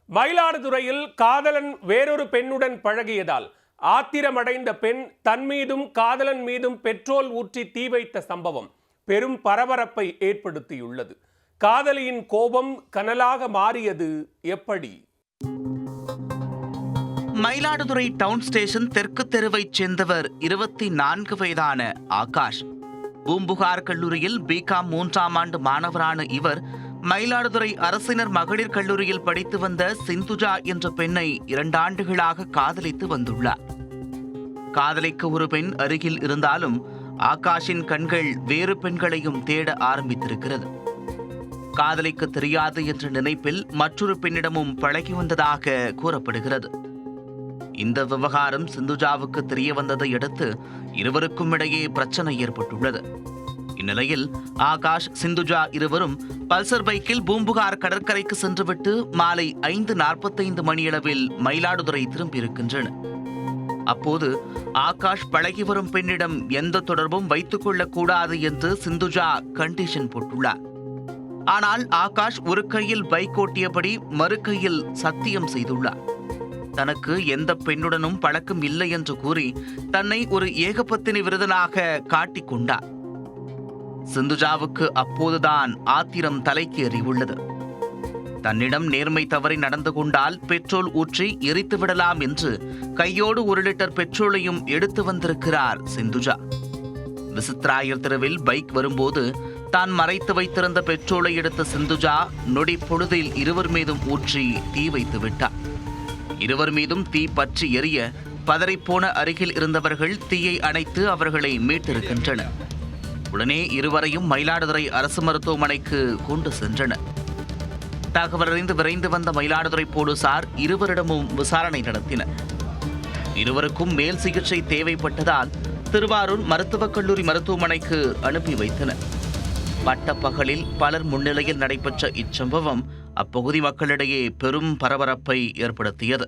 மயிலாடுதுறையில் காதலன் வேறொரு பெண்ணுடன் பழகியதால் ஆத்திரமடைந்த பெண் தன் மீதும் காதலன் மீதும் பெட்ரோல் ஊற்றி தீ வைத்த சம்பவம் பெரும் பரபரப்பை ஏற்படுத்தியுள்ளது. காதலியின் கோபம் கனலாக மாறியது எப்படி? மயிலாடுதுறை டவுன் ஸ்டேஷன் தெற்கு தெருவைச் சேர்ந்தவர் 24 வயதான ஆகாஷ். பூம்புகார் கல்லூரியில் பிகாம் 3ஆம் ஆண்டு மாணவரான இவர் மயிலாடுதுறை அரசினர் மகளிர் கல்லூரியில் படித்து வந்த சிந்துஜா என்ற பெண்ணை 2 ஆண்டுகளாக காதலித்து வந்துள்ளார். காதலிக்க ஒரு பெண் அருகில் இருந்தாலும் ஆகாஷின் கண்கள் வேறு பெண்களையும் தேட ஆரம்பித்திருக்கிறது. காதலிக்க தெரியாது என்ற நினைப்பில் மற்றொரு பெண்ணிடமும் பழகி வந்ததாக கூறப்படுகிறது. இந்த விவகாரம் சிந்துஜாவுக்கு தெரிய வந்ததை அடுத்து இருவருக்கும் இடையே பிரச்சனை ஏற்பட்டுள்ளது. இந்நிலையில் ஆகாஷ், சிந்துஜா இருவரும் பல்சர் பைக்கில் பூம்புகார் கடற்கரைக்கு சென்றுவிட்டு மாலை 5:45 மணியளவில் மயிலாடுதுறை திரும்பியிருக்கின்றனர். அப்போது ஆகாஷ் பழகி வரும் பெண்ணிடம் எந்த தொடர்பும் வைத்துக் கொள்ளக்கூடாது என்று சிந்துஜா கண்டிஷன் போட்டுள்ளார். ஆனால் ஆகாஷ் ஒரு கையில் பைக் ஓட்டியபடி மறு கையில் சத்தியம் செய்துள்ளார். தனக்கு எந்த பெண்ணுடனும் பழக்கம் இல்லை என்று கூறி தன்னை ஒரு ஏகபத்தினி விருதனாக காட்டிக் கொண்டார். சிந்துஜாவுக்கு அப்போதுதான் ஆத்திரம் தலைக்கு ஏறியுள்ளது. தன்னிடம் நேர்மை தவறி நடந்து கொண்டால் பெட்ரோல் ஊற்றி எரித்து விடலாம் என்று கையோடு 1 லிட்டர் பெட்ரோலையும் எடுத்து வந்திருக்கிறார் சிந்துஜா. விசித்ராயர் தெருவில் பைக் வரும்போது தான் மறைத்து வைத்திருந்த பெட்ரோலை எடுத்த சிந்துஜா நொடி பொழுதில் இருவர் மீதும் ஊற்றி தீ வைத்து விட்டார். இருவர் மீதும் தீ பற்றி எரிய பதறிப்போன அருகில் இருந்தவர்கள் தீயை அணைத்து அவர்களை மீட்டிருக்கின்றனர். உடனே இருவரையும் மயிலாடுதுறை அரசு மருத்துவமனைக்கு கொண்டு சென்றனர். தகவல் அறிந்து விரைந்து வந்த மயிலாடுதுறை போலீசார் இருவரிடமும் விசாரணை நடத்தினர். இருவருக்கும் மேல் சிகிச்சை தேவைப்பட்டதால் திருவாரூர் மருத்துவக் கல்லூரி மருத்துவமனைக்கு அனுப்பி வைத்தனர். பட்டப்பகலில் பலர் முன்னிலையில் நடைபெற்ற இச்சம்பவம் அப்பகுதி மக்களிடையே பெரும் பரபரப்பை ஏற்படுத்தியது.